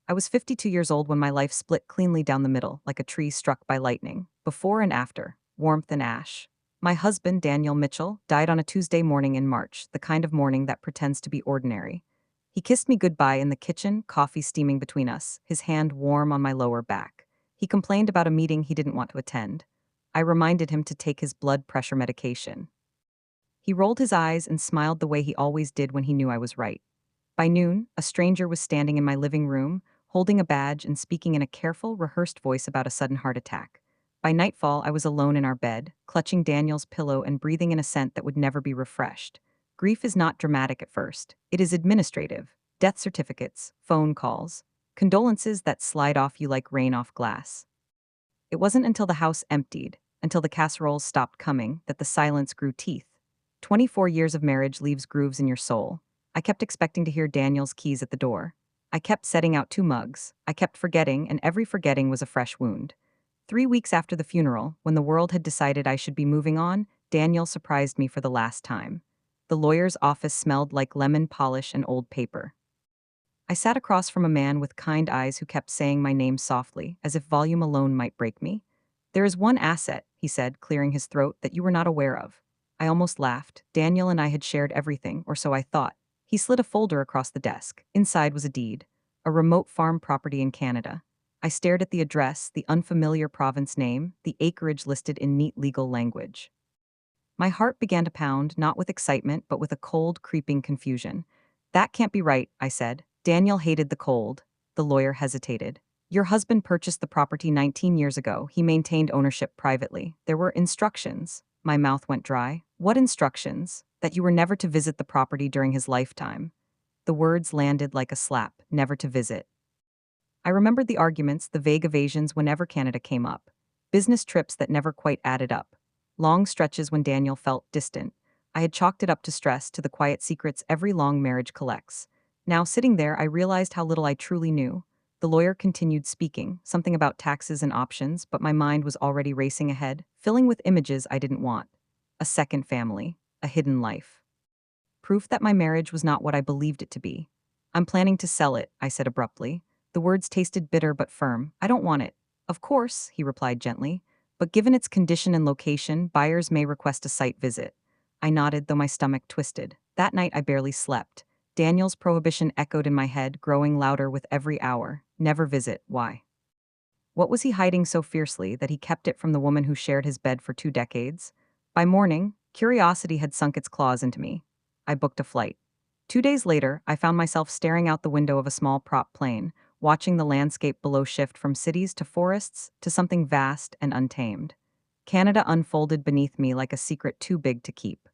I was 52 years old when my life split cleanly down the middle, like a tree struck by lightning. Before and after, warmth and ash. My husband, Daniel Mitchell, died on a Tuesday morning in March, the kind of morning that pretends to be ordinary. He kissed me goodbye in the kitchen, coffee steaming between us, his hand warm on my lower back. He complained about a meeting he didn't want to attend. I reminded him to take his blood pressure medication. He rolled his eyes and smiled the way he always did when he knew I was right. By noon, a stranger was standing in my living room, holding a badge and speaking in a careful, rehearsed voice about a sudden heart attack. By nightfall, I was alone in our bed, clutching Daniel's pillow and breathing in a scent that would never be refreshed. Grief is not dramatic at first. It is administrative. Death certificates, phone calls, condolences that slide off you like rain off glass. It wasn't until the house emptied, until the casseroles stopped coming, that the silence grew teeth. 24 years of marriage leaves grooves in your soul. I kept expecting to hear Daniel's keys at the door. I kept setting out 2 mugs. I kept forgetting, and every forgetting was a fresh wound. 3 weeks after the funeral, when the world had decided I should be moving on, Daniel surprised me for the last time. The lawyer's office smelled like lemon polish and old paper. I sat across from a man with kind eyes who kept saying my name softly, as if volume alone might break me. "There is one asset," he said, clearing his throat, "that you were not aware of." I almost laughed. Daniel and I had shared everything, or so I thought. He slid a folder across the desk. Inside was a deed. A remote farm property in Canada. I stared at the address, the unfamiliar province name, the acreage listed in neat legal language. My heart began to pound, not with excitement, but with a cold, creeping confusion. "That can't be right," I said. Daniel hated the cold. The lawyer hesitated. "Your husband purchased the property 19 years ago. He maintained ownership privately. There were instructions." My mouth went dry. "What instructions?" "That you were never to visit the property during his lifetime." The words landed like a slap. Never to visit. I remembered the arguments, the vague evasions whenever Canada came up. Business trips that never quite added up. Long stretches when Daniel felt distant. I had chalked it up to stress, to the quiet secrets every long marriage collects. Now, sitting there, I realized how little I truly knew. The lawyer continued speaking, something about taxes and options, but my mind was already racing ahead, filling with images I didn't want. A second family. A hidden life. Proof that my marriage was not what I believed it to be. "I'm planning to sell it," I said abruptly. The words tasted bitter but firm. "I don't want it." "Of course," he replied gently. "But given its condition and location, buyers may request a site visit." I nodded, though my stomach twisted. That night I barely slept. Daniel's prohibition echoed in my head, growing louder with every hour. Never visit. Why? What was he hiding so fiercely that he kept it from the woman who shared his bed for 2 decades? By morning, curiosity had sunk its claws into me. I booked a flight. 2 days later, I found myself staring out the window of a small prop plane, watching the landscape below shift from cities to forests to something vast and untamed. Canada unfolded beneath me like a secret too big to keep.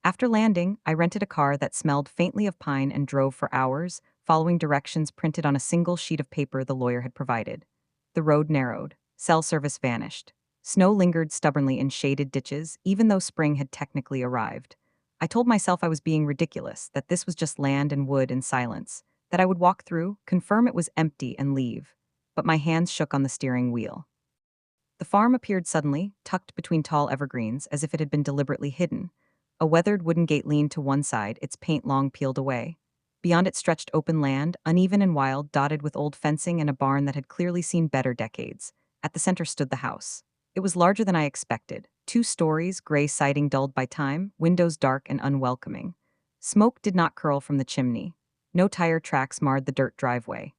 After landing, I rented a car that smelled faintly of pine and drove for hours, following directions printed on a single sheet of paper the lawyer had provided. The road narrowed. Cell service vanished. Snow lingered stubbornly in shaded ditches, even though spring had technically arrived. I told myself I was being ridiculous, that this was just land and wood and silence, that I would walk through, confirm it was empty, and leave. But my hands shook on the steering wheel. The farm appeared suddenly, tucked between tall evergreens, as if it had been deliberately hidden. A weathered wooden gate leaned to one side, its paint long peeled away. Beyond it stretched open land, uneven and wild, dotted with old fencing and a barn that had clearly seen better decades. At the center stood the house. It was larger than I expected. 2 stories, gray siding dulled by time, windows dark and unwelcoming. Smoke did not curl from the chimney. No tire tracks marred the dirt driveway.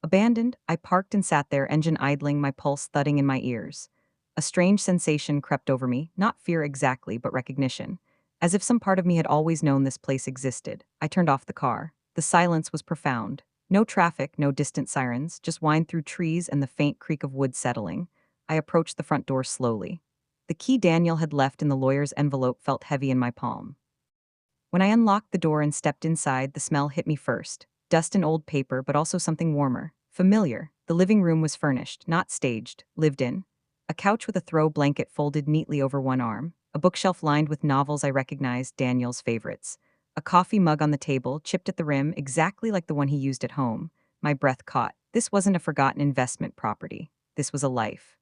Abandoned, I parked and sat there, engine idling, my pulse thudding in my ears. A strange sensation crept over me, not fear exactly, but recognition. As if some part of me had always known this place existed. I turned off the car. The silence was profound. No traffic, no distant sirens, just wind through trees and the faint creak of wood settling. I approached the front door slowly. The key Daniel had left in the lawyer's envelope felt heavy in my palm. When I unlocked the door and stepped inside, the smell hit me first. Dust and old paper, but also something warmer. Familiar. The living room was furnished, not staged, lived in. A couch with a throw blanket folded neatly over one arm. A bookshelf lined with novels I recognized, Daniel's favorites. A coffee mug on the table, chipped at the rim, exactly like the one he used at home. My breath caught. This wasn't a forgotten investment property. This was a life.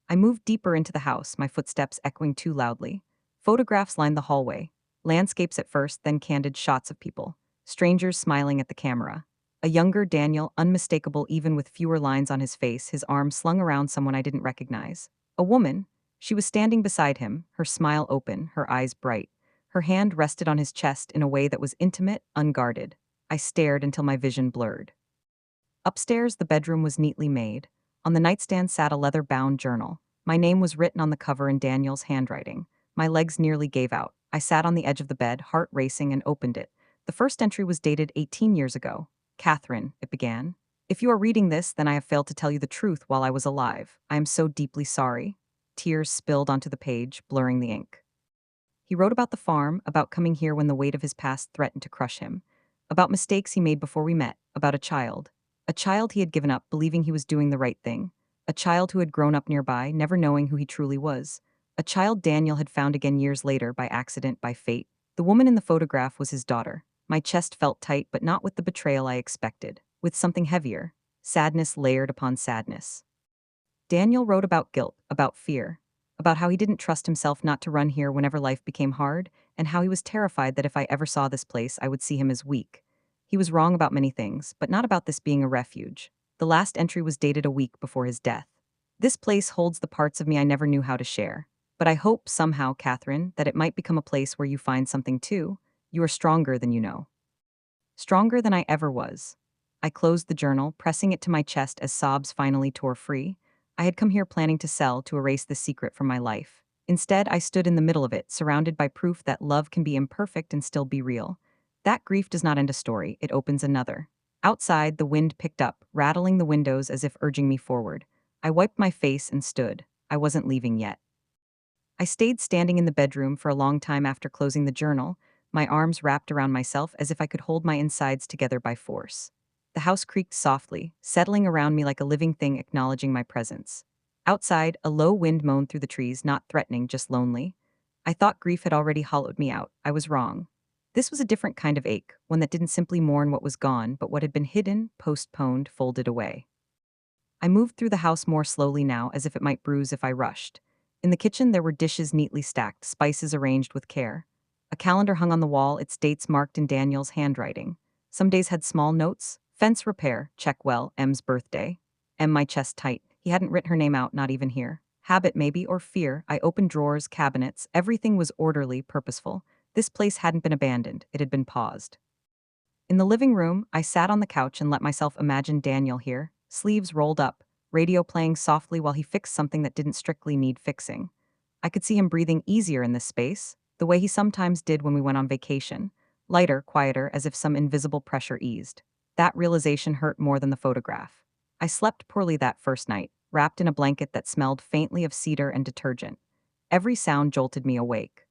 I moved deeper into the house, my footsteps echoing too loudly. Photographs lined the hallway. Landscapes at first, then candid shots of people. Strangers smiling at the camera. A younger Daniel, unmistakable even with fewer lines on his face, his arm slung around someone I didn't recognize. A woman. She was standing beside him, her smile open, her eyes bright. Her hand rested on his chest in a way that was intimate, unguarded. I stared until my vision blurred. Upstairs, the bedroom was neatly made. On the nightstand sat a leather-bound journal. My name was written on the cover in Daniel's handwriting. My legs nearly gave out. I sat on the edge of the bed, heart racing, and opened it. The first entry was dated 18 years ago. Catherine, it began. If you are reading this, then I have failed to tell you the truth while I was alive. I am so deeply sorry. Tears spilled onto the page, blurring the ink. He wrote about the farm, about coming here when the weight of his past threatened to crush him, about mistakes he made before we met, about a child. A child he had given up, believing he was doing the right thing. A child who had grown up nearby, never knowing who he truly was. A child Daniel had found again years later, by accident, by fate. The woman in the photograph was his daughter. My chest felt tight, but not with the betrayal I expected, with something heavier. Sadness layered upon sadness. Daniel wrote about guilt, about fear, about how he didn't trust himself not to run here whenever life became hard, and how he was terrified that if I ever saw this place, I would see him as weak. He was wrong about many things, but not about this being a refuge. The last entry was dated a week before his death. This place holds the parts of me I never knew how to share. But I hope somehow, Catherine, that it might become a place where you find something too. You are stronger than you know. Stronger than I ever was. I closed the journal, pressing it to my chest as sobs finally tore free. I had come here planning to sell, to erase the secret from my life. Instead, I stood in the middle of it, surrounded by proof that love can be imperfect and still be real. That grief does not end a story, it opens another. Outside, the wind picked up, rattling the windows as if urging me forward. I wiped my face and stood. I wasn't leaving yet. I stayed standing in the bedroom for a long time after closing the journal, my arms wrapped around myself as if I could hold my insides together by force. The house creaked softly, settling around me like a living thing acknowledging my presence. Outside, a low wind moaned through the trees, not threatening, just lonely. I thought grief had already hollowed me out. I was wrong. This was a different kind of ache, one that didn't simply mourn what was gone, but what had been hidden, postponed, folded away. I moved through the house more slowly now, as if it might bruise if I rushed. In the kitchen, there were dishes neatly stacked, spices arranged with care. A calendar hung on the wall, its dates marked in Daniel's handwriting. Some days had small notes: fence repair, check well, M's birthday. My chest tight. He hadn't written her name out, not even here. Habit maybe, or fear. I opened drawers, cabinets. Everything was orderly, purposeful. This place hadn't been abandoned, it had been paused. In the living room, I sat on the couch and let myself imagine Daniel here, sleeves rolled up, radio playing softly while he fixed something that didn't strictly need fixing. I could see him breathing easier in this space, the way he sometimes did when we went on vacation, lighter, quieter, as if some invisible pressure eased. That realization hurt more than the photograph. I slept poorly that first night, wrapped in a blanket that smelled faintly of cedar and detergent. Every sound jolted me awake.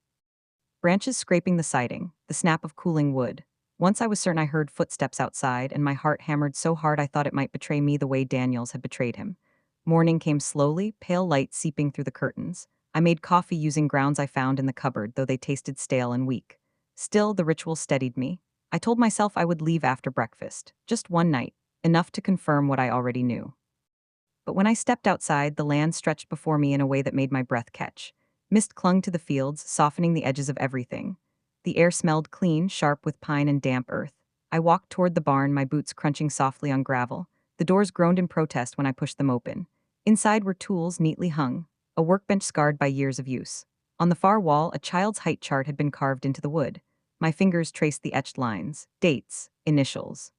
Branches scraping the siding, the snap of cooling wood. Once I was certain I heard footsteps outside, and my heart hammered so hard I thought it might betray me the way Daniel's had betrayed him. Morning came slowly, pale light seeping through the curtains. I made coffee using grounds I found in the cupboard, though they tasted stale and weak. Still, the ritual steadied me. I told myself I would leave after breakfast, just one night, enough to confirm what I already knew. But when I stepped outside, the land stretched before me in a way that made my breath catch. Mist clung to the fields, softening the edges of everything. The air smelled clean, sharp with pine and damp earth. I walked toward the barn, my boots crunching softly on gravel. The doors groaned in protest when I pushed them open. Inside were tools neatly hung, a workbench scarred by years of use. On the far wall, a child's height chart had been carved into the wood. My fingers traced the etched lines, dates, initials.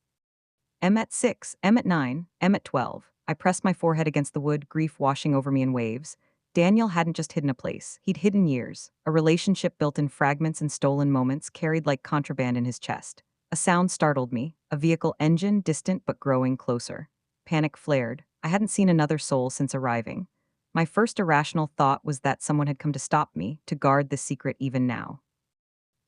M at 6, M at 9, M at 12. I pressed my forehead against the wood, grief washing over me in waves. Daniel hadn't just hidden a place, he'd hidden years. A relationship built in fragments and stolen moments, carried like contraband in his chest. A sound startled me, a vehicle engine, distant but growing closer. Panic flared. I hadn't seen another soul since arriving. My first irrational thought was that someone had come to stop me, to guard this secret even now.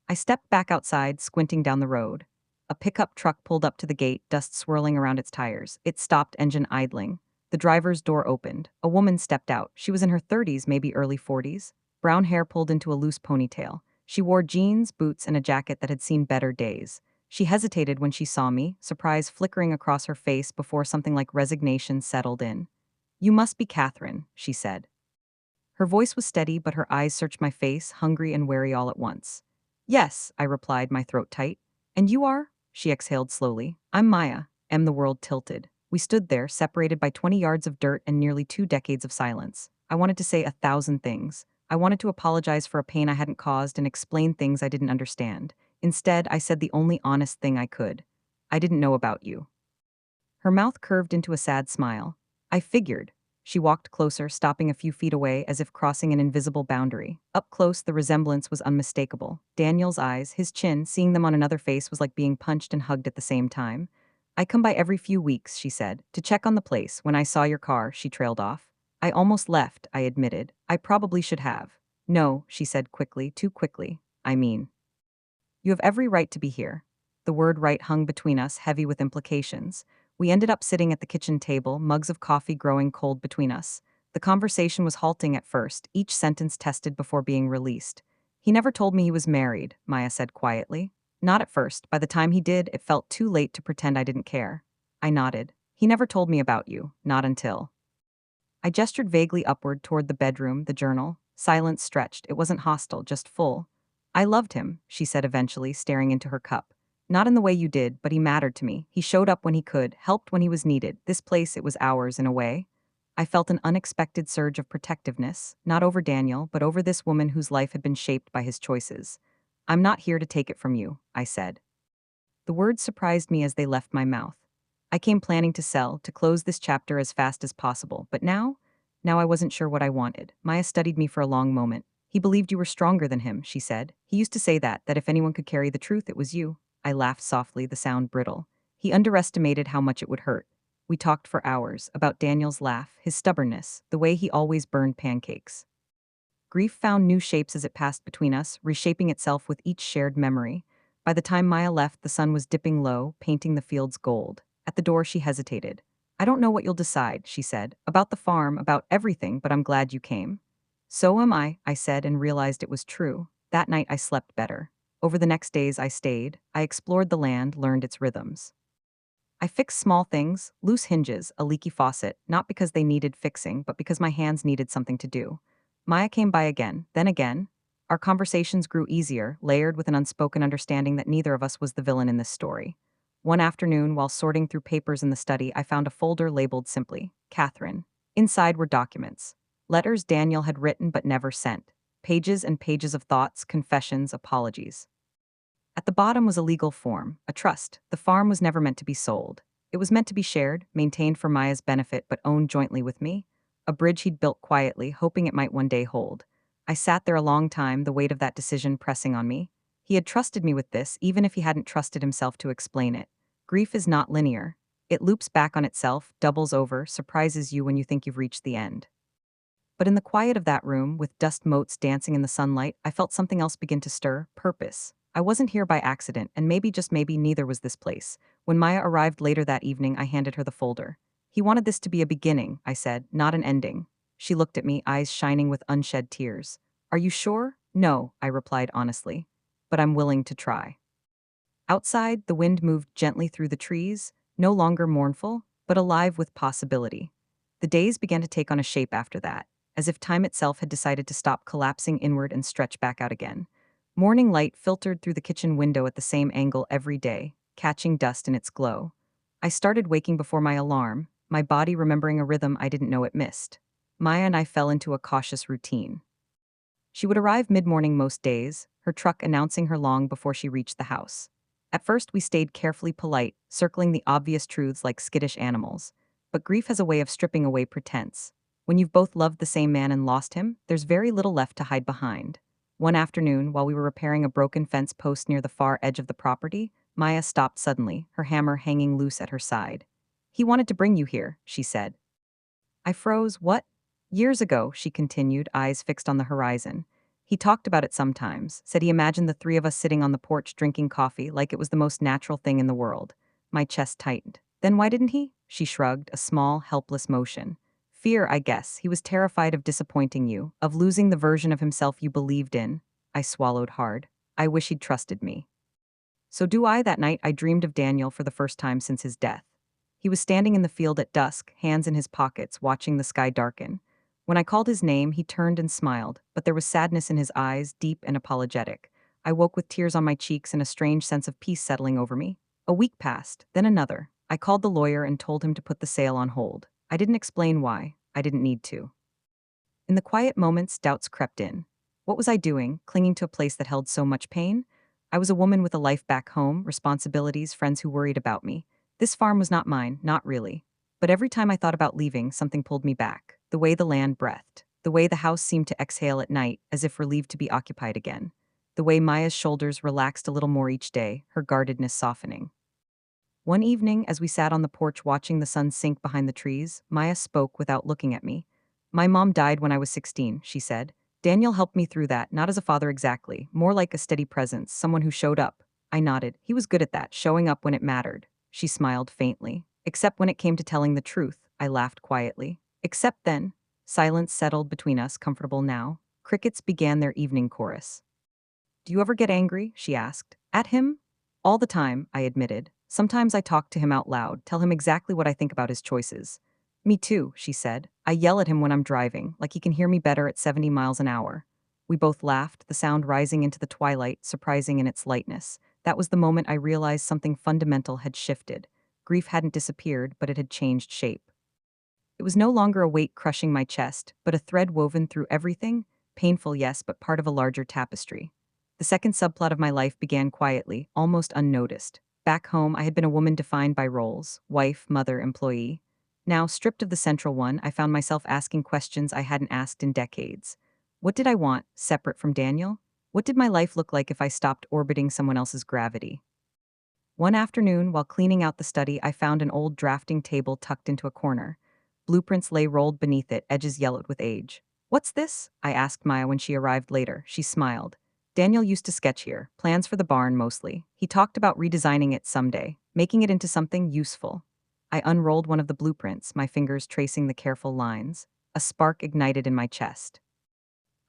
I stepped back outside, squinting down the road. A pickup truck pulled up to the gate, dust swirling around its tires. It stopped, engine idling. The driver's door opened. A woman stepped out. She was in her 30s, maybe early 40s. Brown hair pulled into a loose ponytail. She wore jeans, boots, and a jacket that had seen better days. She hesitated when she saw me, surprise flickering across her face before something like resignation settled in. "You must be Catherine," she said. Her voice was steady, but her eyes searched my face, hungry and wary all at once. "Yes," I replied, my throat tight. "And you are?" She exhaled slowly. "I'm Maya." The world tilted. We stood there, separated by 20 yards of dirt and nearly 2 decades of silence. I wanted to say 1,000 things. I wanted to apologize for a pain I hadn't caused and explain things I didn't understand. Instead, I said the only honest thing I could. I didn't know about you. Her mouth curved into a sad smile. I figured. She walked closer, stopping a few feet away as if crossing an invisible boundary. Up close, the resemblance was unmistakable. Daniel's eyes, his chin, seeing them on another face was like being punched and hugged at the same time. I come by every few weeks, she said, to check on the place. When I saw your car, she trailed off. I almost left, I admitted. I probably should have. No, she said quickly, too quickly. I mean, you have every right to be here. The word right hung between us, heavy with implications. We ended up sitting at the kitchen table, mugs of coffee growing cold between us. The conversation was halting at first, each sentence tested before being released. He never told me he was married, Maya said quietly. Not at first. By the time he did, it felt too late to pretend I didn't care. I nodded. He never told me about you, not until. I gestured vaguely upward toward the bedroom, the journal. Silence stretched. It wasn't hostile, just full. I loved him, she said eventually, staring into her cup. Not in the way you did, but he mattered to me. He showed up when he could, helped when he was needed. This place, it was ours in a way. I felt an unexpected surge of protectiveness, not over Daniel, but over this woman whose life had been shaped by his choices. I'm not here to take it from you, I said. The words surprised me as they left my mouth. I came planning to sell, to close this chapter as fast as possible, but now I wasn't sure what I wanted. Maya studied me for a long moment. He believed you were stronger than him, she said. He used to say that if anyone could carry the truth, it was you. I laughed softly, the sound brittle. He underestimated how much it would hurt. We talked for hours about Daniel's laugh, his stubbornness, the way he always burned pancakes. Grief found new shapes as it passed between us, reshaping itself with each shared memory. By the time Maya left, the sun was dipping low, painting the fields gold. At the door, she hesitated. I don't know what you'll decide, she said. About the farm, about everything, but I'm glad you came. So am I said and realized it was true. That night I slept better. Over the next days I stayed. I explored the land, learned its rhythms. I fixed small things, loose hinges, a leaky faucet, not because they needed fixing, but because my hands needed something to do. Maya came by again, then again. Our conversations grew easier, layered with an unspoken understanding that neither of us was the villain in this story. One afternoon, while sorting through papers in the study, I found a folder labeled simply, Catherine. Inside were documents. Letters Daniel had written but never sent. Pages and pages of thoughts, confessions, apologies. At the bottom was a legal form, a trust. The farm was never meant to be sold. It was meant to be shared, maintained for Maya's benefit, but owned jointly with me. A bridge he'd built quietly, hoping it might one day hold. I sat there a long time, the weight of that decision pressing on me. He had trusted me with this, even if he hadn't trusted himself to explain it. Grief is not linear. It loops back on itself, doubles over, surprises you when you think you've reached the end. But in the quiet of that room, with dust motes dancing in the sunlight, I felt something else begin to stir, purpose. I wasn't here by accident, and maybe, just maybe, neither was this place. When Maya arrived later that evening, I handed her the folder. He wanted this to be a beginning, I said, not an ending. She looked at me, eyes shining with unshed tears. Are you sure? No, I replied honestly. But I'm willing to try. Outside, the wind moved gently through the trees, no longer mournful, but alive with possibility. The days began to take on a shape after that, as if time itself had decided to stop collapsing inward and stretch back out again. Morning light filtered through the kitchen window at the same angle every day, catching dust in its glow. I started waking before my alarm, my body remembering a rhythm I didn't know it missed. Maya and I fell into a cautious routine. She would arrive mid-morning most days, her truck announcing her long before she reached the house. At first, we stayed carefully polite, circling the obvious truths like skittish animals. But grief has a way of stripping away pretense. When you've both loved the same man and lost him, there's very little left to hide behind. One afternoon, while we were repairing a broken fence post near the far edge of the property, Maya stopped suddenly, her hammer hanging loose at her side. He wanted to bring you here, she said. I froze. What? Years ago, she continued, eyes fixed on the horizon. He talked about it sometimes, said he imagined the three of us sitting on the porch drinking coffee like it was the most natural thing in the world. My chest tightened. Then why didn't he? She shrugged, a small, helpless motion. Fear, I guess. He was terrified of disappointing you, of losing the version of himself you believed in. I swallowed hard. I wish he'd trusted me. So do I. That night, I dreamed of Daniel for the first time since his death. He was standing in the field at dusk, hands in his pockets, watching the sky darken. When I called his name, he turned and smiled, but there was sadness in his eyes, deep and apologetic. I woke with tears on my cheeks and a strange sense of peace settling over me. A week passed, then another. I called the lawyer and told him to put the sale on hold. I didn't explain why. I didn't need to. In the quiet moments, doubts crept in. What was I doing, clinging to a place that held so much pain? I was a woman with a life back home, responsibilities, friends who worried about me. This farm was not mine, not really. But every time I thought about leaving, something pulled me back. The way the land breathed. The way the house seemed to exhale at night, as if relieved to be occupied again. The way Maya's shoulders relaxed a little more each day, her guardedness softening. One evening, as we sat on the porch watching the sun sink behind the trees, Maya spoke without looking at me. My mom died when I was 16, she said. Daniel helped me through that, not as a father exactly, more like a steady presence, someone who showed up. I nodded. He was good at that, showing up when it mattered. She smiled faintly. Except when it came to telling the truth, I laughed quietly. Except then. Silence settled between us, comfortable now. Crickets began their evening chorus. Do you ever get angry? She asked. At him? All the time, I admitted. Sometimes I talk to him out loud, tell him exactly what I think about his choices. Me too, she said. I yell at him when I'm driving, like he can hear me better at 70 miles an hour. We both laughed, the sound rising into the twilight, surprising in its lightness. That was the moment I realized something fundamental had shifted. Grief hadn't disappeared, but it had changed shape. It was no longer a weight crushing my chest, but a thread woven through everything, painful, yes, but part of a larger tapestry. The second subplot of my life began quietly, almost unnoticed. Back home, I had been a woman defined by roles: wife, mother, employee. Now, stripped of the central one, I found myself asking questions I hadn't asked in decades. What did I want, separate from Daniel? What did my life look like if I stopped orbiting someone else's gravity? One afternoon, while cleaning out the study, I found an old drafting table tucked into a corner. Blueprints lay rolled beneath it, edges yellowed with age. What's this? I asked Maya when she arrived later. She smiled. Daniel used to sketch here, plans for the barn mostly. He talked about redesigning it someday, making it into something useful. I unrolled one of the blueprints, my fingers tracing the careful lines. A spark ignited in my chest.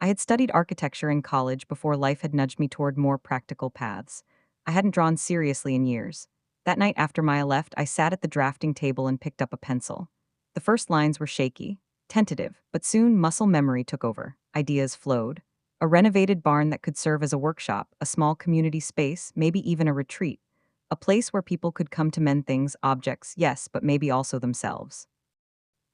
I had studied architecture in college before life had nudged me toward more practical paths. I hadn't drawn seriously in years. That night after Maya left, I sat at the drafting table and picked up a pencil. The first lines were shaky, tentative, but soon muscle memory took over. Ideas flowed. A renovated barn that could serve as a workshop, a small community space, maybe even a retreat. A place where people could come to mend things, objects, yes, but maybe also themselves.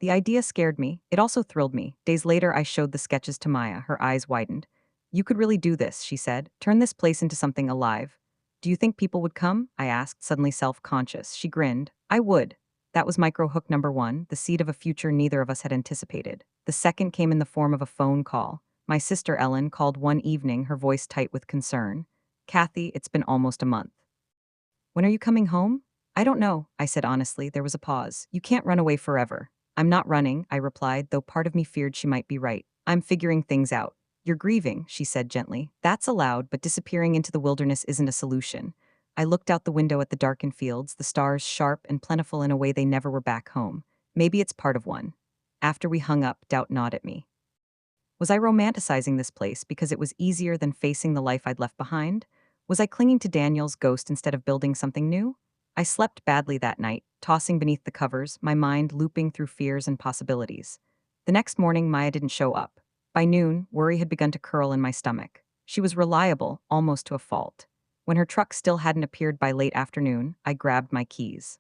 The idea scared me. It also thrilled me. Days later, I showed the sketches to Maya. Her eyes widened. You could really do this, she said. Turn this place into something alive. Do you think people would come? I asked, suddenly self-conscious. She grinned. I would. That was micro hook number one, the seed of a future neither of us had anticipated. The second came in the form of a phone call. My sister Ellen called one evening, her voice tight with concern. Kathy, it's been almost a month. When are you coming home? I don't know, I said honestly. There was a pause. You can't run away forever. I'm not running, I replied, though part of me feared she might be right. I'm figuring things out. You're grieving, she said gently. That's allowed, but disappearing into the wilderness isn't a solution. I looked out the window at the darkened fields, the stars sharp and plentiful in a way they never were back home. Maybe it's part of one. After we hung up, doubt gnawed at me. Was I romanticizing this place because it was easier than facing the life I'd left behind? Was I clinging to Daniel's ghost instead of building something new? I slept badly that night, tossing beneath the covers, my mind looping through fears and possibilities. The next morning, Maya didn't show up. By noon, worry had begun to curl in my stomach. She was reliable, almost to a fault. When her truck still hadn't appeared by late afternoon, I grabbed my keys.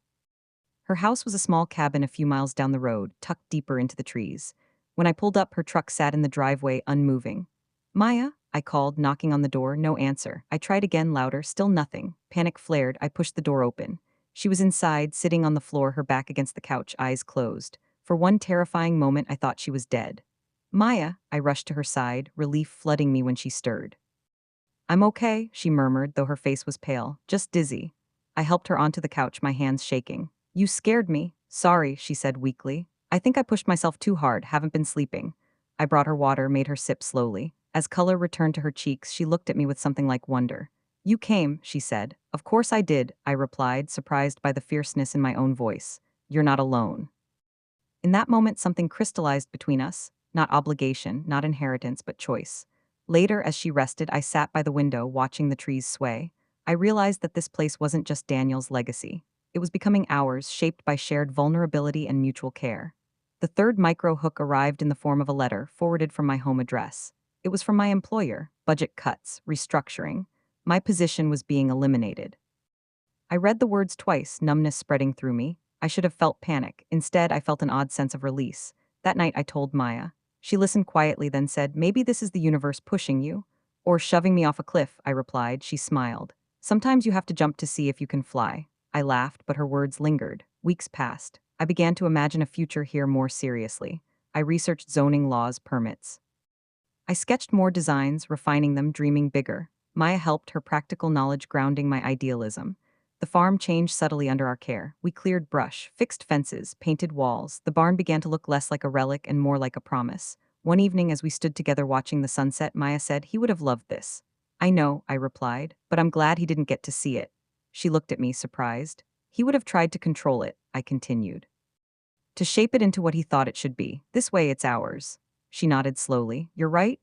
Her house was a small cabin a few miles down the road, tucked deeper into the trees. When I pulled up, her truck sat in the driveway, unmoving. Maya, I called, knocking on the door, no answer. I tried again, louder, still nothing. Panic flared, I pushed the door open. She was inside, sitting on the floor, her back against the couch, eyes closed. For one terrifying moment, I thought she was dead. Maya, I rushed to her side, relief flooding me when she stirred. I'm okay, she murmured, though her face was pale, just dizzy. I helped her onto the couch, my hands shaking. You scared me. Sorry, she said weakly. I think I pushed myself too hard, haven't been sleeping. I brought her water, made her sip slowly. As color returned to her cheeks, she looked at me with something like wonder. You came, she said. Of course I did, I replied, surprised by the fierceness in my own voice. You're not alone. In that moment, something crystallized between us, not obligation, not inheritance, but choice. Later, as she rested, I sat by the window, watching the trees sway. I realized that this place wasn't just Daniel's legacy. It was becoming ours, shaped by shared vulnerability and mutual care. The third micro hook arrived in the form of a letter, forwarded from my home address. It was from my employer: budget cuts, restructuring. My position was being eliminated. I read the words twice, numbness spreading through me. I should have felt panic. Instead, I felt an odd sense of release. That night, I told Maya. She listened quietly, then said, "Maybe this is the universe pushing you." Or shoving me off a cliff, I replied. She smiled. "Sometimes you have to jump to see if you can fly." I laughed, but her words lingered. Weeks passed. I began to imagine a future here more seriously. I researched zoning laws, permits. I sketched more designs, refining them, dreaming bigger. Maya helped, her practical knowledge grounding my idealism. The farm changed subtly under our care. We cleared brush, fixed fences, painted walls. The barn began to look less like a relic and more like a promise. One evening, as we stood together watching the sunset, Maya said, "He would have loved this." "I know," I replied, "but I'm glad he didn't get to see it." She looked at me, surprised. "He would have tried to control it," I continued. "To shape it into what he thought it should be. This way, it's ours." She nodded slowly. "You're right."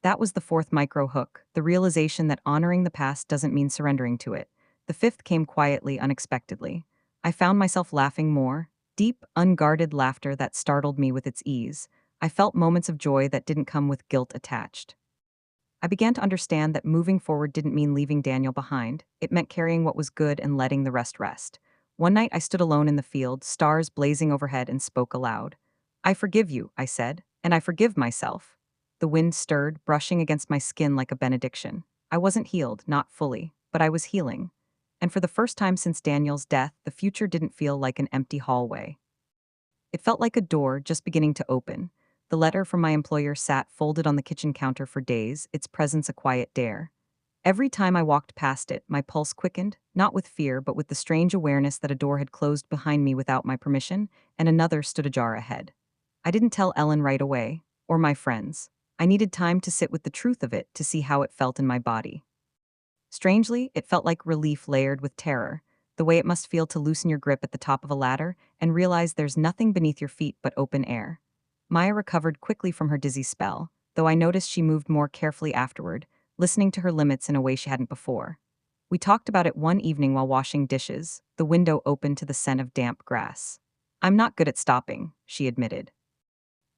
That was the fourth micro hook, the realization that honoring the past doesn't mean surrendering to it. The fifth came quietly, unexpectedly. I found myself laughing more, deep, unguarded laughter that startled me with its ease. I felt moments of joy that didn't come with guilt attached. I began to understand that moving forward didn't mean leaving Daniel behind. It meant carrying what was good and letting the rest rest. One night I stood alone in the field, stars blazing overhead, and spoke aloud. "I forgive you," I said, "and I forgive myself." The wind stirred, brushing against my skin like a benediction. I wasn't healed, not fully, but I was healing. And for the first time since Daniel's death, the future didn't feel like an empty hallway. It felt like a door just beginning to open. The letter from my employer sat folded on the kitchen counter for days, its presence a quiet dare. Every time I walked past it, my pulse quickened, not with fear, but with the strange awareness that a door had closed behind me without my permission, and another stood ajar ahead. I didn't tell Ellen right away, or my friends. I needed time to sit with the truth of it, to see how it felt in my body. Strangely, it felt like relief layered with terror, the way it must feel to loosen your grip at the top of a ladder and realize there's nothing beneath your feet but open air. Maya recovered quickly from her dizzy spell, though I noticed she moved more carefully afterward, listening to her limits in a way she hadn't before. We talked about it one evening while washing dishes, the window open to the scent of damp grass. "I'm not good at stopping," she admitted.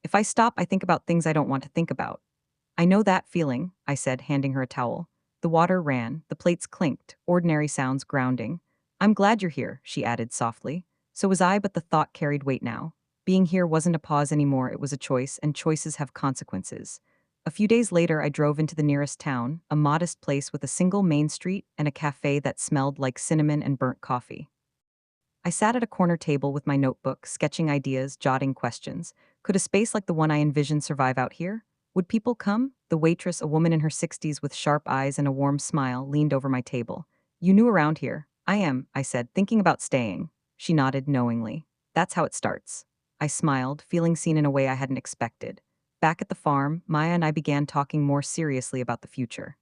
"If I stop, I think about things I don't want to think about." "I know that feeling," I said, handing her a towel. The water ran, the plates clinked, ordinary sounds grounding. "I'm glad you're here," she added softly. So was I, but the thought carried weight now. Being here wasn't a pause anymore, it was a choice, and choices have consequences. A few days later, I drove into the nearest town, a modest place with a single main street and a cafe that smelled like cinnamon and burnt coffee. I sat at a corner table with my notebook, sketching ideas, jotting questions. Could a space like the one I envisioned survive out here? Would people come? The waitress, a woman in her 60s with sharp eyes and a warm smile, leaned over my table. "You new around here?" "I am," I said, "thinking about staying." She nodded knowingly. "That's how it starts." I smiled, feeling seen in a way I hadn't expected. Back at the farm, Maya and I began talking more seriously about the future.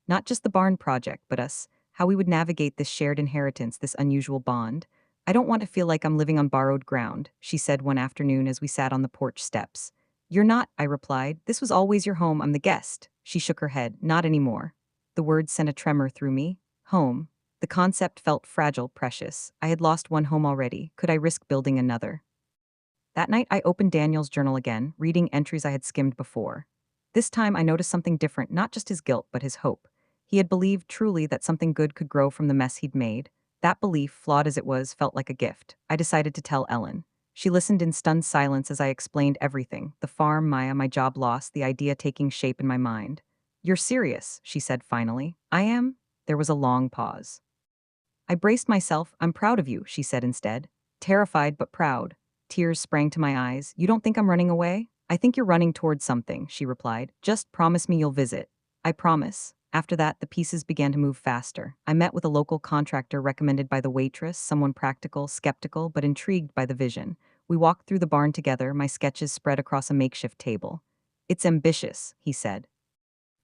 Not just the barn project, but us, how we would navigate this shared inheritance, this unusual bond. "I don't want to feel like I'm living on borrowed ground," she said one afternoon as we sat on the porch steps. "You're not," I replied. "This was always your home, I'm the guest." She shook her head. "Not anymore." The words sent a tremor through me. Home. The concept felt fragile, precious. I had lost one home already. Could I risk building another? That night, I opened Daniel's journal again, reading entries I had skimmed before. This time, I noticed something different, not just his guilt, but his hope. He had believed truly that something good could grow from the mess he'd made. That belief, flawed as it was, felt like a gift. I decided to tell Ellen. She listened in stunned silence as I explained everything: the farm, Maya, my job loss, the idea taking shape in my mind. "You're serious," she said finally. "I am." There was a long pause. I braced myself. "I'm proud of you," she said instead. Terrified but proud. Tears sprang to my eyes. "You don't think I'm running away?" "I think you're running towards something," she replied. "Just promise me you'll visit." "I promise." After that, the pieces began to move faster. I met with a local contractor recommended by the waitress, someone practical, skeptical, but intrigued by the vision. We walked through the barn together, my sketches spread across a makeshift table. "It's ambitious," he said.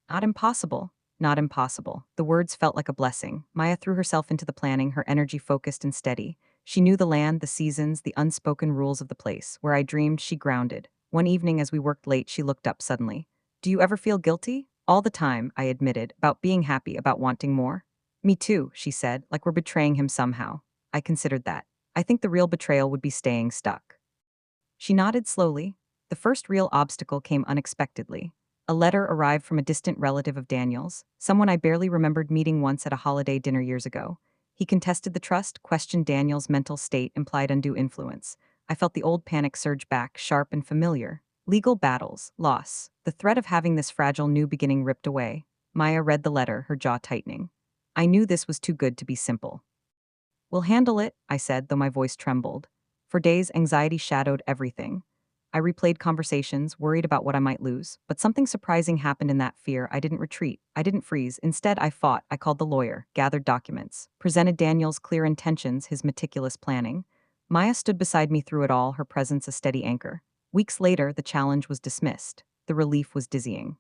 "Not impossible." "Not impossible." The words felt like a blessing. Maya threw herself into the planning, her energy focused and steady. She knew the land, the seasons, the unspoken rules of the place. Where I dreamed, she grounded. One evening as we worked late, she looked up suddenly. "Do you ever feel guilty?" "All the time," I admitted, "about being happy, about wanting more." "Me too," she said, "like we're betraying him somehow." I considered that. "I think the real betrayal would be staying stuck." She nodded slowly. The first real obstacle came unexpectedly. A letter arrived from a distant relative of Daniel's, someone I barely remembered meeting once at a holiday dinner years ago. He contested the trust, questioned Daniel's mental state, implied undue influence. I felt the old panic surge back, sharp and familiar. Legal battles, loss. The threat of having this fragile new beginning ripped away. Maya read the letter, her jaw tightening. I knew this was too good to be simple. "We'll handle it," I said, though my voice trembled. For days, anxiety shadowed everything. I replayed conversations, worried about what I might lose, but something surprising happened in that fear. I didn't retreat. I didn't freeze. Instead, I fought. I called the lawyer, gathered documents, presented Daniel's clear intentions, his meticulous planning. Maya stood beside me through it all, her presence a steady anchor. Weeks later, the challenge was dismissed. The relief was dizzying.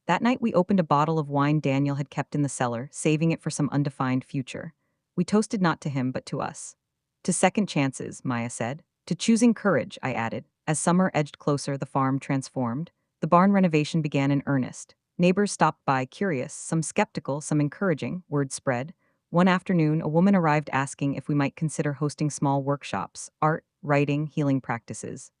That night, we opened a bottle of wine Daniel had kept in the cellar, saving it for some undefined future. We toasted not to him, but to us. To second chances, Maya said. To choosing courage, I added. As summer edged closer, the farm transformed. The barn renovation began in earnest. Neighbors stopped by, curious, some skeptical, some encouraging. Word spread. One afternoon, a woman arrived asking if we might consider hosting small workshops, art, writing, healing practices.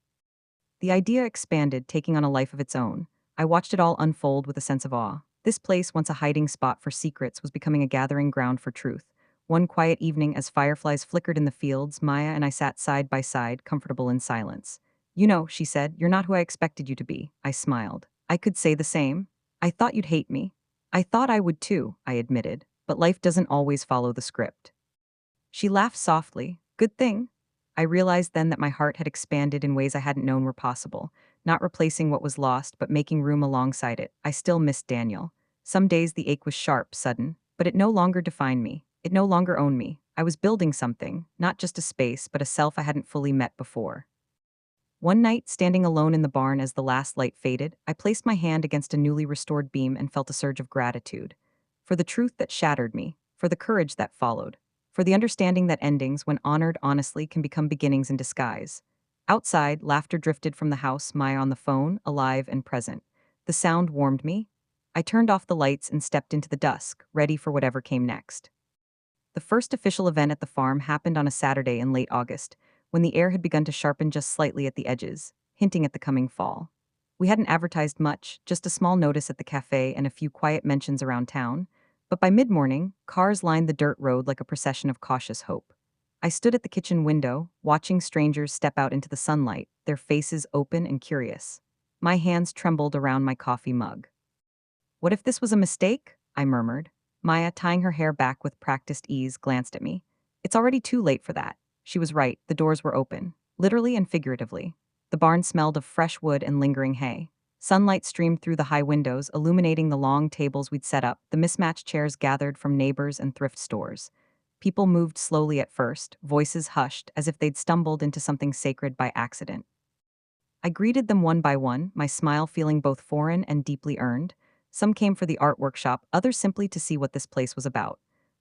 The idea expanded, taking on a life of its own. I watched it all unfold with a sense of awe. This place, once a hiding spot for secrets, was becoming a gathering ground for truth. One quiet evening, as fireflies flickered in the fields, Maya and I sat side by side, comfortable in silence. "You know," she said, "you're not who I expected you to be." I smiled. "I could say the same. I thought you'd hate me." "I thought I would too," I admitted. "But life doesn't always follow the script." She laughed softly. "Good thing." I realized then that my heart had expanded in ways I hadn't known were possible, not replacing what was lost, but making room alongside it. I still missed Daniel. Some days the ache was sharp, sudden, but it no longer defined me. It no longer owned me. I was building something, not just a space, but a self I hadn't fully met before. One night, standing alone in the barn as the last light faded, I placed my hand against a newly restored beam and felt a surge of gratitude. For the truth that shattered me, for the courage that followed, for the understanding that endings, when honored honestly, can become beginnings in disguise. Outside, laughter drifted from the house, Maya on the phone, alive and present. The sound warmed me. I turned off the lights and stepped into the dusk, ready for whatever came next. The first official event at the farm happened on a Saturday in late August, when the air had begun to sharpen just slightly at the edges, hinting at the coming fall. We hadn't advertised much, just a small notice at the cafe and a few quiet mentions around town, but by mid-morning, cars lined the dirt road like a procession of cautious hope. I stood at the kitchen window, watching strangers step out into the sunlight, their faces open and curious. My hands trembled around my coffee mug. "What if this was a mistake?" I murmured. Maya, tying her hair back with practiced ease, glanced at me. "It's already too late for that." She was right, the doors were open, literally and figuratively. The barn smelled of fresh wood and lingering hay. Sunlight streamed through the high windows, illuminating the long tables we'd set up, the mismatched chairs gathered from neighbors and thrift stores. People moved slowly at first, voices hushed, as if they'd stumbled into something sacred by accident. I greeted them one by one, my smile feeling both foreign and deeply earned. Some came for the art workshop, others simply to see what this place was about.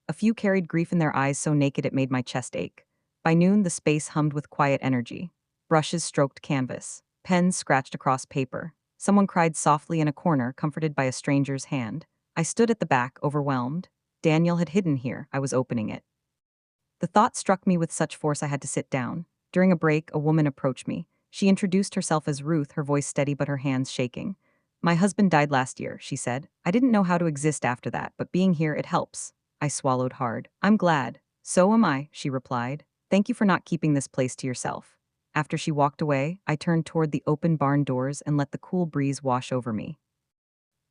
A few carried grief in their eyes so naked it made my chest ache. By noon, the space hummed with quiet energy. Brushes stroked canvas. Pens scratched across paper. Someone cried softly in a corner, comforted by a stranger's hand. I stood at the back, overwhelmed. Daniel had hidden here. I was opening it. The thought struck me with such force I had to sit down. During a break, a woman approached me. She introduced herself as Ruth, her voice steady but her hands shaking. "My husband died last year," she said. "I didn't know how to exist after that, but being here, it helps." I swallowed hard. "I'm glad." "So am I," she replied. "Thank you for not keeping this place to yourself." After she walked away, I turned toward the open barn doors and let the cool breeze wash over me.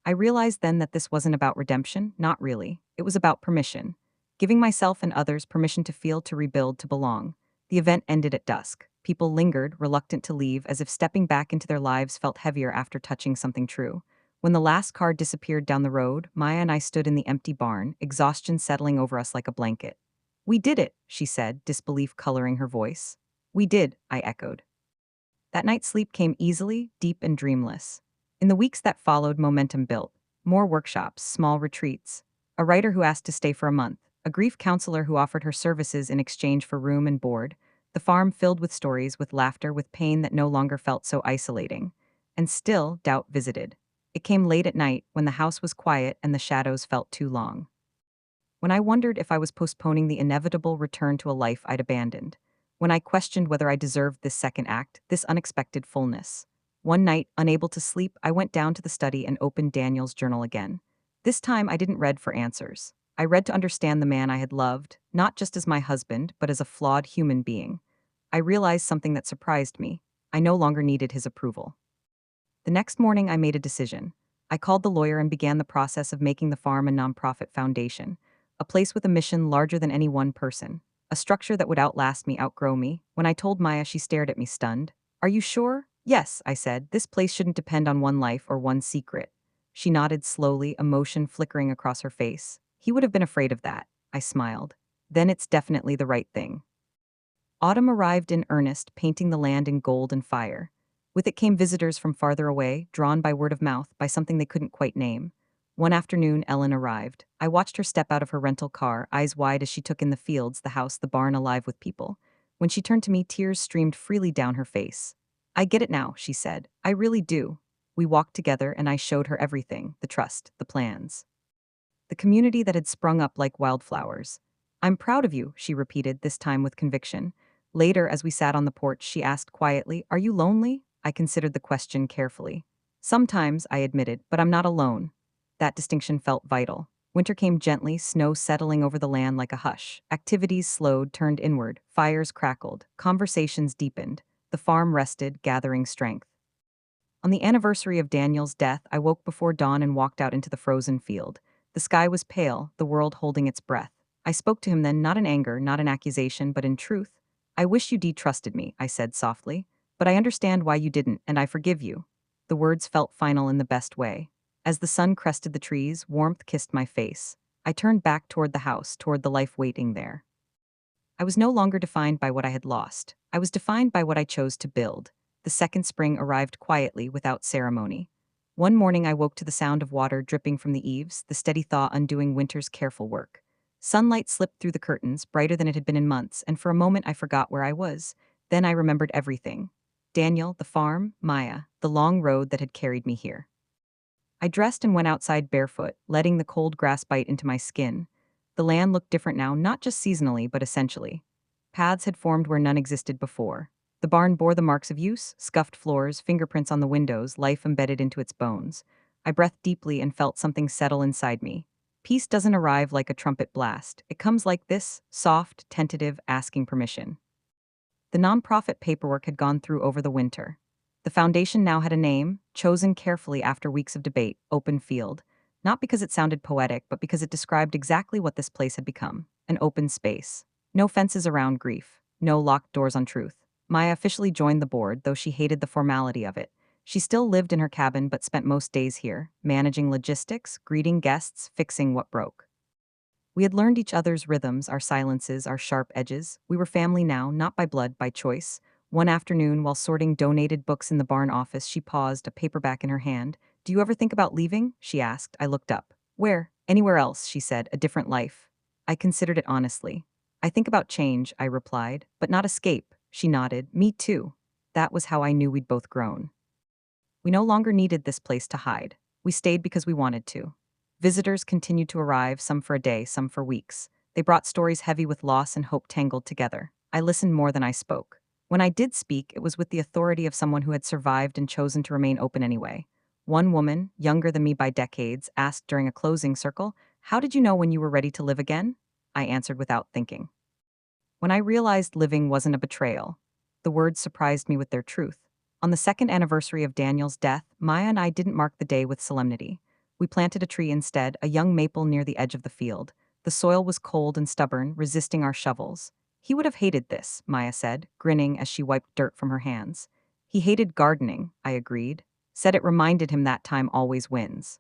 I realized then that this wasn't about redemption, not really. It was about permission. Giving myself and others permission to feel, to rebuild, to belong. The event ended at dusk. People lingered, reluctant to leave, as if stepping back into their lives felt heavier after touching something true. When the last car disappeared down the road, Maya and I stood in the empty barn, exhaustion settling over us like a blanket. "We did it," she said, disbelief coloring her voice. "We did," I echoed. That night's sleep came easily, deep and dreamless. In the weeks that followed, momentum built. More workshops, small retreats. A writer who asked to stay for a month. A grief counselor who offered her services in exchange for room and board. The farm filled with stories, with laughter, with pain that no longer felt so isolating. And still, doubt visited. It came late at night, when the house was quiet and the shadows felt too long. When I wondered if I was postponing the inevitable return to a life I'd abandoned. When I questioned whether I deserved this second act, this unexpected fullness. One night, unable to sleep, I went down to the study and opened Daniel's journal again. This time, I didn't read for answers. I read to understand the man I had loved, not just as my husband, but as a flawed human being. I realized something that surprised me. I no longer needed his approval. The next morning, I made a decision. I called the lawyer and began the process of making the farm a nonprofit foundation, a place with a mission larger than any one person, a structure that would outlast me, outgrow me. When I told Maya, she stared at me stunned. Are you sure? Yes, I said. This place shouldn't depend on one life or one secret. She nodded slowly, emotion flickering across her face. He would have been afraid of that. I smiled. Then it's definitely the right thing. Autumn arrived in earnest, painting the land in gold and fire. With it came visitors from farther away, drawn by word of mouth, by something they couldn't quite name. One afternoon, Ellen arrived. I watched her step out of her rental car, eyes wide as she took in the fields, the house, the barn alive with people. When she turned to me, tears streamed freely down her face. I get it now, she said. I really do. We walked together, and I showed her everything, the trust, the plans. The community that had sprung up like wildflowers. I'm proud of you, she repeated, this time with conviction. Later, as we sat on the porch, she asked quietly, Are you lonely? I considered the question carefully. Sometimes, I admitted, but I'm not alone. That distinction felt vital. Winter came gently, snow settling over the land like a hush. Activities slowed, turned inward, fires crackled, conversations deepened. The farm rested, gathering strength. On the anniversary of Daniel's death, I woke before dawn and walked out into the frozen field. The sky was pale, the world holding its breath. I spoke to him then, not in anger, not in accusation, but in truth. I wish you trusted me, I said softly. But I understand why you didn't, and I forgive you. The words felt final in the best way. As the sun crested the trees, warmth kissed my face. I turned back toward the house, toward the life waiting there. I was no longer defined by what I had lost. I was defined by what I chose to build. The second spring arrived quietly, without ceremony. One morning I woke to the sound of water dripping from the eaves, the steady thaw undoing winter's careful work. Sunlight slipped through the curtains, brighter than it had been in months, and for a moment I forgot where I was. Then I remembered everything. Daniel, the farm, Maya, the long road that had carried me here. I dressed and went outside barefoot, letting the cold grass bite into my skin. The land looked different now, not just seasonally, but essentially. Paths had formed where none existed before. The barn bore the marks of use, scuffed floors, fingerprints on the windows, life embedded into its bones. I breathed deeply and felt something settle inside me. Peace doesn't arrive like a trumpet blast. It comes like this, soft, tentative, asking permission. The nonprofit paperwork had gone through over the winter. The foundation now had a name, chosen carefully after weeks of debate, Open Field. Not because it sounded poetic, but because it described exactly what this place had become, an open space. No fences around grief, no locked doors on truth. Maya officially joined the board, though she hated the formality of it. She still lived in her cabin but spent most days here, managing logistics, greeting guests, fixing what broke. We had learned each other's rhythms, our silences, our sharp edges. We were family now, not by blood, by choice. One afternoon, while sorting donated books in the barn office, she paused, a paperback in her hand. Do you ever think about leaving? She asked. I looked up. Where? Anywhere else, she said, a different life. I considered it honestly. I think about change, I replied, but not escape. She nodded. Me too. That was how I knew we'd both grown. We no longer needed this place to hide. We stayed because we wanted to. Visitors continued to arrive, some for a day, some for weeks. They brought stories heavy with loss and hope tangled together. I listened more than I spoke. When I did speak, it was with the authority of someone who had survived and chosen to remain open anyway. One woman, younger than me by decades, asked during a closing circle, How did you know when you were ready to live again? I answered without thinking. When I realized living wasn't a betrayal, the words surprised me with their truth. On the second anniversary of Daniel's death, Maya and I didn't mark the day with solemnity. We planted a tree instead, a young maple near the edge of the field. The soil was cold and stubborn, resisting our shovels. He would have hated this, Maya said, grinning as she wiped dirt from her hands. He hated gardening, I agreed. Said it reminded him that time always wins.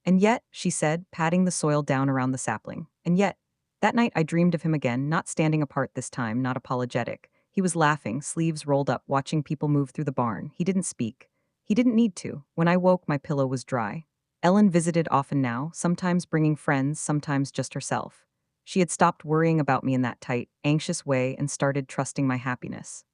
And yet, she said, patting the soil down around the sapling, and yet, that night I dreamed of him again, not standing apart this time, not apologetic. He was laughing, sleeves rolled up, watching people move through the barn. He didn't speak. He didn't need to. When I woke, my pillow was dry. Ellen visited often now, sometimes bringing friends, sometimes just herself. She had stopped worrying about me in that tight, anxious way and started trusting my happiness.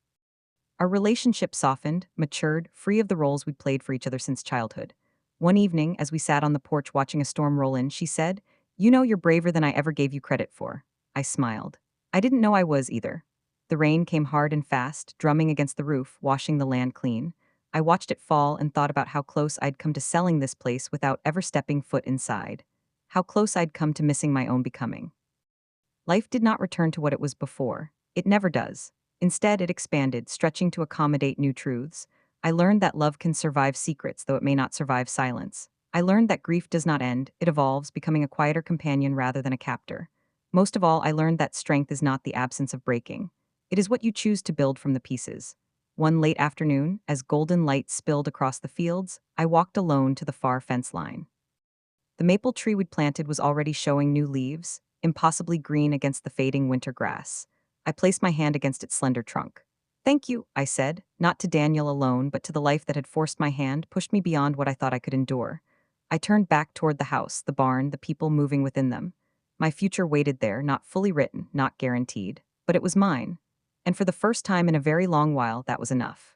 Our relationship softened, matured, free of the roles we'd played for each other since childhood. One evening, as we sat on the porch watching a storm roll in, she said, You know you're braver than I ever gave you credit for. I smiled. I didn't know I was either. The rain came hard and fast, drumming against the roof, washing the land clean. I watched it fall and thought about how close I'd come to selling this place without ever stepping foot inside. how close I'd come to missing my own becoming. Life did not return to what it was before. It never does. Instead, it expanded, stretching to accommodate new truths. I learned that love can survive secrets, though it may not survive silence. I learned that grief does not end, it evolves, becoming a quieter companion rather than a captor. Most of all, I learned that strength is not the absence of breaking. It is what you choose to build from the pieces. One late afternoon, as golden light spilled across the fields, I walked alone to the far fence line. The maple tree we'd planted was already showing new leaves, impossibly green against the fading winter grass. I placed my hand against its slender trunk. "Thank you," I said, not to Daniel alone, but to the life that had forced my hand, pushed me beyond what I thought I could endure. I turned back toward the house, the barn, the people moving within them. My future waited there, not fully written, not guaranteed, but it was mine. And for the first time in a very long while, that was enough.